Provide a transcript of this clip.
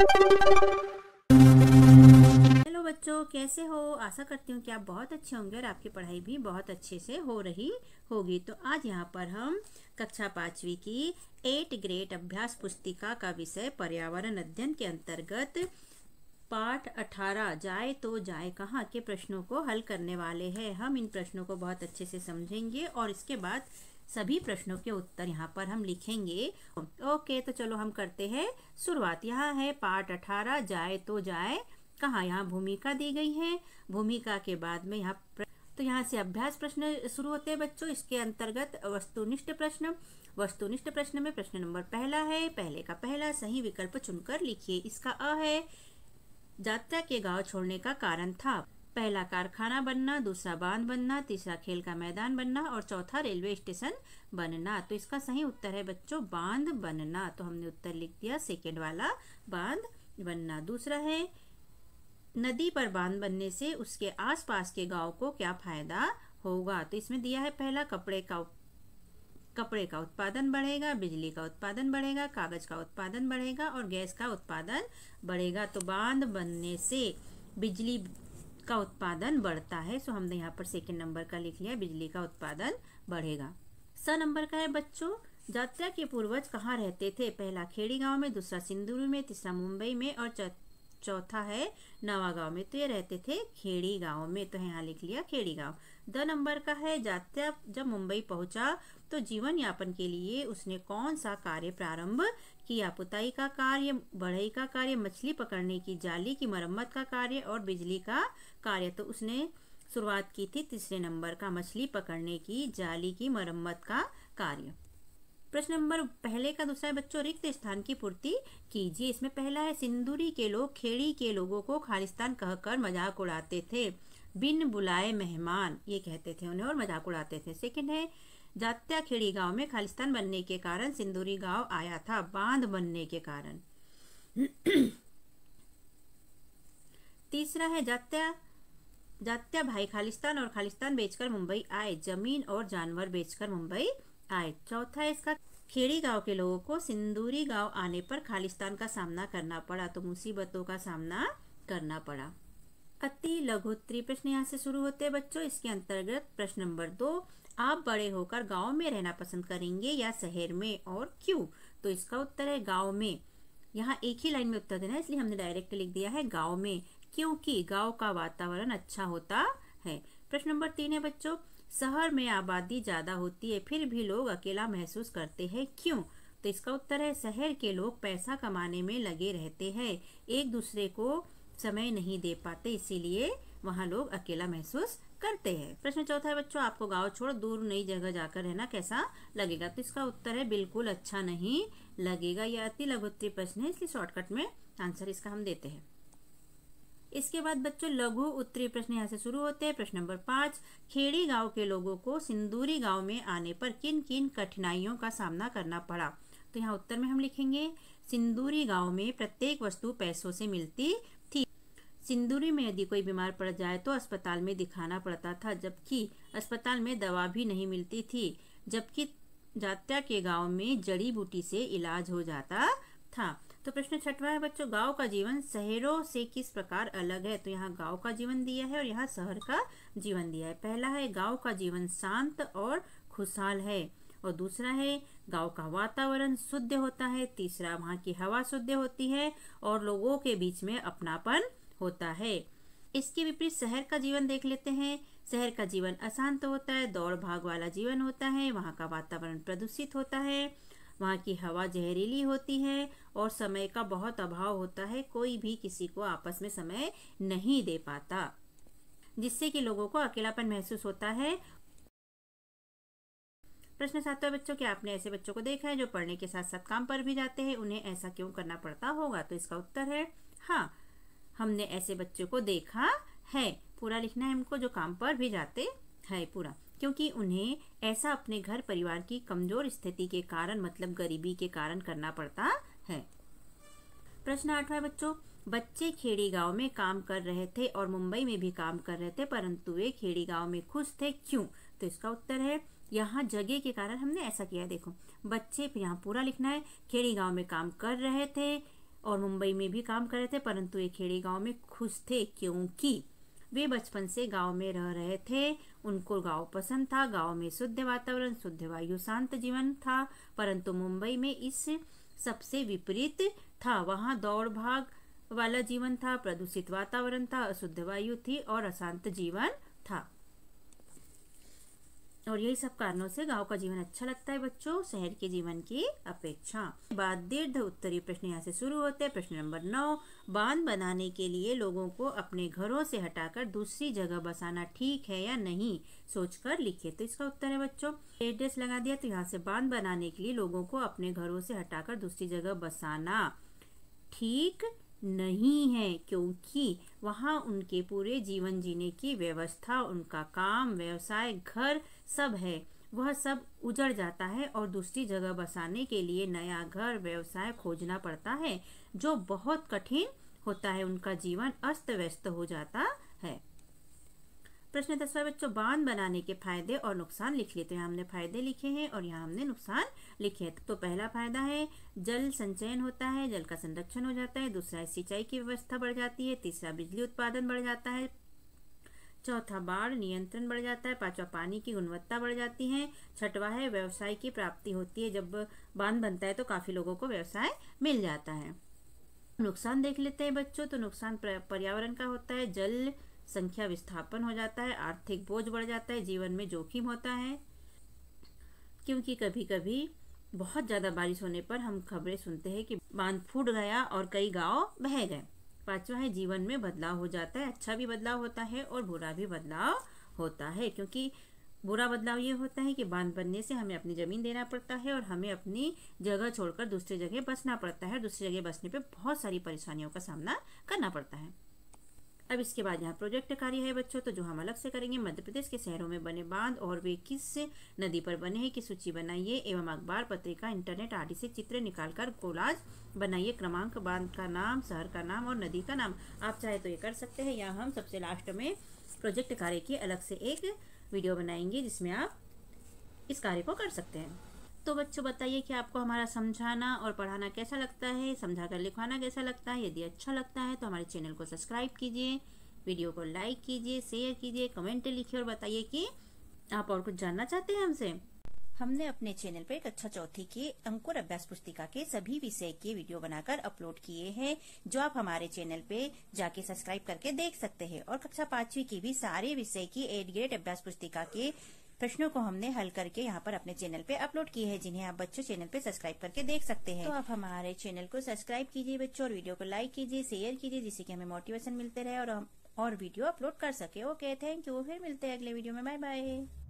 Hello बच्चों, कैसे हो? आशा करती हूँ कि आप बहुत अच्छे होंगे और आपकी पढ़ाई भी बहुत अच्छे से हो रही होगी। तो आज यहाँ पर हम कक्षा 5वीं की 8th ग्रेड अभ्यास पुस्तिका का विषय पर्यावरण अध्ययन के अंतर्गत पाठ 18 जाए तो जाए कहाँ के प्रश्नों को हल करने वाले हैं। हम इन प्रश्नों को बहुत अच्छे से समझेंगे और इसके बाद सभी प्रश्नों के उत्तर यहाँ पर हम लिखेंगे। ओके, तो चलो हम करते हैं शुरुआत। यहाँ है पाठ 18 जाए तो जाए कहाँ। यहाँ भूमिका दी गई है। भूमिका के बाद में तो यहाँ से अभ्यास प्रश्न शुरू होते हैं बच्चों। इसके अंतर्गत वस्तुनिष्ठ प्रश्न। वस्तुनिष्ठ प्रश्न में प्रश्न नंबर पहला है। पहले का पहला सही विकल्प चुनकर लिखिए। इसका अ है, यात्रा के गांव छोड़ने का कारण था। पहला कारखाना बनना, दूसरा बांध बनना, तीसरा खेल का मैदान बनना और चौथा रेलवे स्टेशन बनना। तो इसका सही उत्तर है बच्चों बांध बनना। तो हमने उत्तर लिख दिया सेकेंड वाला, बांध बनना। दूसरा है, नदी पर बांध बनने से उसके आसपास के गांव को क्या फायदा होगा। तो इसमें दिया है पहला, कपड़े का उत्पादन बढ़ेगा, बिजली का उत्पादन बढ़ेगा, कागज का उत्पादन बढ़ेगा और गैस का उत्पादन बढ़ेगा। तो बांध बनने से बिजली का उत्पादन बढ़ता है। सो हमने यहाँ पर सेकंड नंबर का लिख लिया, बिजली का उत्पादन बढ़ेगा। स नंबर का है बच्चों, यात्रा के पूर्वज कहाँ रहते थे। पहला खेड़ी गांव में, दूसरा सिंदूर में, तीसरा मुंबई में और चौथा है नवागांव में। तो ये रहते थे खेड़ी गांव में। तो यहाँ लिख लिया खेड़ी गांव। द नंबर का है, यात्रा जब मुंबई पहुंचा तो जीवन यापन के लिए उसने कौन सा कार्य प्रारंभ किया। पुताई का कार्य, बढ़ई का कार्य, मछली पकड़ने की जाली की मरम्मत का कार्य और बिजली का कार्य। तो उसने शुरुआत की थी तीसरे नंबर का, मछली पकड़ने की जाली की मरम्मत का कार्य। प्रश्न नंबर पहले का दूसरा है बच्चों, रिक्त स्थान की पूर्ति कीजिए। इसमें पहला है, सिंदूरी के लोग खेड़ी के लोगों को खालिस्तान कहकर मजाक उड़ाते थे। बिन बुलाए मेहमान ये कहते थे उन्हें और मजाक उड़ाते थे। सेकंड है, जात्या खेड़ी गांव में खालिस्तान बनने के कारण सिंदूरी गांव आया था, बांध बनने के कारण। तीसरा है, जात्या भाई खालिस्तान और खालिस्तान बेचकर मुंबई आए, जमीन और जानवर बेचकर मुंबई आए। चौथा है इसका, खेड़ी गांव के लोगों को सिंदूरी गांव आने पर खालिस्तान का सामना करना पड़ा, तो मुसीबतों का सामना करना पड़ा। अति लघु उत्तरीय प्रश्न यहाँ से शुरू होते हैं बच्चों। इसके अंतर्गत प्रश्न नंबर 2, आप बड़े होकर गांव में रहना पसंद करेंगे या शहर में और क्यों। तो इसका उत्तर है गांव में। यहाँ एक ही लाइन में उत्तर देना है, इसलिए हमने डायरेक्ट लिख दिया है गांव में, क्योंकि गांव का वातावरण अच्छा होता है। प्रश्न नंबर 3 है बच्चों, शहर में आबादी ज्यादा होती है फिर भी लोग अकेला महसूस करते हैं, क्यों। तो इसका उत्तर है, शहर के लोग पैसा कमाने में लगे रहते हैं, एक दूसरे को समय नहीं दे पाते, इसीलिए वहाँ लोग अकेला महसूस करते हैं। प्रश्न चौथा है बच्चों, आपको गांव छोड़ दूर नई जगह जाकर रहना कैसा लगेगा। तो इसका उत्तर है, बिल्कुल अच्छा नहीं लगेगा। यह अति लघु उत्तरीय प्रश्न है, इसलिए शॉर्टकट में आंसर इसका हम देते हैं। इसके बाद बच्चों लघु उत्तरीय प्रश्न यहाँ से शुरू होते हैं। प्रश्न नंबर 5, खेड़ी गांव के लोगों को सिंदूरी गांव में आने पर किन किन कठिनाइयों का सामना करना पड़ा। तो यहाँ उत्तर में हम लिखेंगे, सिंदूरी गांव में प्रत्येक वस्तु पैसों से मिलती थी। सिंदूरी में यदि कोई बीमार पड़ जाए तो अस्पताल में दिखाना पड़ता था, जबकि अस्पताल में दवा भी नहीं मिलती थी। जबकि जात्या के गांव में जड़ी बूटी से इलाज हो जाता था। तो प्रश्न छठवां है बच्चों, गांव का जीवन शहरों से किस प्रकार अलग है। तो यहाँ गांव का जीवन दिया है और यहाँ शहर का जीवन दिया है। पहला है, गांव का जीवन शांत और खुशहाल है और दूसरा है, गांव का वातावरण शुद्ध होता है। तीसरा, वहाँ की हवा शुद्ध होती है और लोगों के बीच में अपनापन होता है। इसके विपरीत शहर का जीवन देख लेते हैं। शहर का जीवन अशांत होता है, दौड़ भाग वाला जीवन होता है, वहाँ का वातावरण प्रदूषित होता है, वहाँ की हवा जहरीली होती है और समय का बहुत अभाव होता है, कोई भी किसी को आपस में समय नहीं दे पाता, जिससे कि लोगों को अकेलापन महसूस होता है। प्रश्न 7 बच्चों, क्या आपने ऐसे बच्चों को देखा है जो पढ़ने के साथ साथ काम पर भी जाते हैं, उन्हें ऐसा क्यों करना पड़ता होगा। तो इसका उत्तर है हाँ, हमने ऐसे बच्चों को देखा है। पूरा लिखना है हमको, जो काम पर भी जाते हैं पूरा, क्योंकि उन्हें ऐसा अपने घर परिवार की कमजोर स्थिति के कारण, मतलब गरीबी के कारण करना पड़ता है। प्रश्न 8 बच्चों, बच्चे खेड़ी गांव में काम कर रहे थे और मुंबई में भी काम कर रहे थे, परंतु वे खेड़ी गांव में खुश थे, क्यों। तो इसका उत्तर है, यहाँ जगह के कारण हमने ऐसा किया है। देखो बच्चे, फिर यहाँ पूरा लिखना है, खेड़ी गांव में काम कर रहे थे और मुंबई में भी काम कर रहे थे, परंतु ये खेड़े गांव में खुश थे क्योंकि वे बचपन से गांव में रह रहे थे। उनको गांव पसंद था। गांव में शुद्ध वातावरण, शुद्ध वायु, शांत जीवन था। परंतु मुंबई में इस सबसे विपरीत था। वहां दौड़ भाग वाला जीवन था, प्रदूषित वातावरण था, अशुद्ध वायु थी और अशांत जीवन था। और यही सब कारणों से गांव का जीवन अच्छा लगता है बच्चों, शहर के जीवन की अपेक्षा। बाद दीर्घ उत्तरीय प्रश्न यहाँ से शुरू होते हैं। प्रश्न नंबर 9, बांध बनाने के लिए लोगों को अपने घरों से हटाकर दूसरी जगह बसाना ठीक है या नहीं, सोचकर लिखिए। तो इसका उत्तर है बच्चों, एड्रेस लगा दिया। तो यहाँ से बांध बनाने के लिए लोगों को अपने घरों से हटाकर दूसरी जगह बसाना ठीक नहीं है, क्योंकि वहाँ उनके पूरे जीवन जीने की व्यवस्था, उनका काम, व्यवसाय, घर सब है, वह सब उजड़ जाता है और दूसरी जगह बसाने के लिए नया घर, व्यवसाय खोजना पड़ता है, जो बहुत कठिन होता है। उनका जीवन अस्त व्यस्त हो जाता है। प्रश्न 10वां बच्चों, बांध बनाने के फायदे और नुकसान लिख लिए। तो यहाँ हमने फायदे लिखे हैं और यहाँ हमने नुकसान लिखे हैं। तो पहला फायदा है जल संचयन होता है, जल का संरक्षण हो जाता है। दूसरा, सिंचाई की व्यवस्था बढ़ जाती है। तीसरा, बिजली उत्पादन बढ़ जाता है। चौथा, बाढ़ नियंत्रण बढ़ जाता है। पांचवा, पानी की गुणवत्ता बढ़ जाती है। छठवा है व्यवसाय की प्राप्ति होती है। जब बांध बनता है तो काफी लोगों को व्यवसाय मिल जाता है। नुकसान देख लेते हैं बच्चों। तो नुकसान पर्यावरण का होता है, जल संख्या विस्थापन हो जाता है, आर्थिक बोझ बढ़ जाता है, जीवन में जोखिम होता है, क्योंकि कभी कभी बहुत ज्यादा बारिश होने पर हम खबरें सुनते हैं कि बांध फूट गया और कई गांव बह गए। पांचवा है जीवन में बदलाव हो जाता है। अच्छा भी बदलाव होता है और बुरा भी बदलाव होता है, क्योंकि बुरा बदलाव ये होता है कि बांध बनने से हमें अपनी जमीन देना पड़ता है और हमें अपनी जगह छोड़कर दूसरी जगह बसना पड़ता है। दूसरी जगह बसने पे बहुत सारी परेशानियों का सामना करना पड़ता है। अब इसके बाद यहाँ प्रोजेक्ट कार्य है बच्चों, तो जो हम अलग से करेंगे, मध्य प्रदेश के शहरों में बने बांध और वे किस नदी पर बने हैं की सूची बनाइए एवं अखबार, पत्रिका, इंटरनेट आदि से चित्र निकालकर कोलाज बनाइए। क्रमांक, बांध का नाम, शहर का नाम और नदी का नाम। आप चाहे तो ये कर सकते हैं, या हम सबसे लास्ट में प्रोजेक्ट कार्य की अलग से एक वीडियो बनाएंगे जिसमें आप इस कार्य को कर सकते हैं। तो बच्चों बताइए कि आपको हमारा समझाना और पढ़ाना कैसा लगता है, समझाकर लिखवाना कैसा लगता है। यदि अच्छा लगता है तो हमारे चैनल को सब्सक्राइब कीजिए, वीडियो को लाइक कीजिए, शेयर कीजिए, कमेंट लिखिए और बताइए कि आप और कुछ जानना चाहते हैं हमसे। हमने अपने चैनल पर कक्षा चौथी के अंकुर अभ्यास पुस्तिका के सभी विषय के वीडियो बनाकर अपलोड किए हैं, जो आप हमारे चैनल पे जाके सब्सक्राइब करके देख सकते हैं। और कक्षा 5वीं की भी सारे विषय की 8th ग्रेड अभ्यास पुस्तिका के प्रश्नों को हमने हल करके यहाँ पर अपने चैनल पे अपलोड किए हैं, जिन्हें आप बच्चों चैनल पे सब्सक्राइब करके देख सकते हैं। तो आप हमारे चैनल को सब्सक्राइब कीजिए बच्चों, और वीडियो को लाइक कीजिए, शेयर कीजिए, जिससे कि हमें मोटिवेशन मिलते रहे और हम और वीडियो अपलोड कर सके। Okay, thank you. फिर मिलते हैं अगले वीडियो में। Bye bye.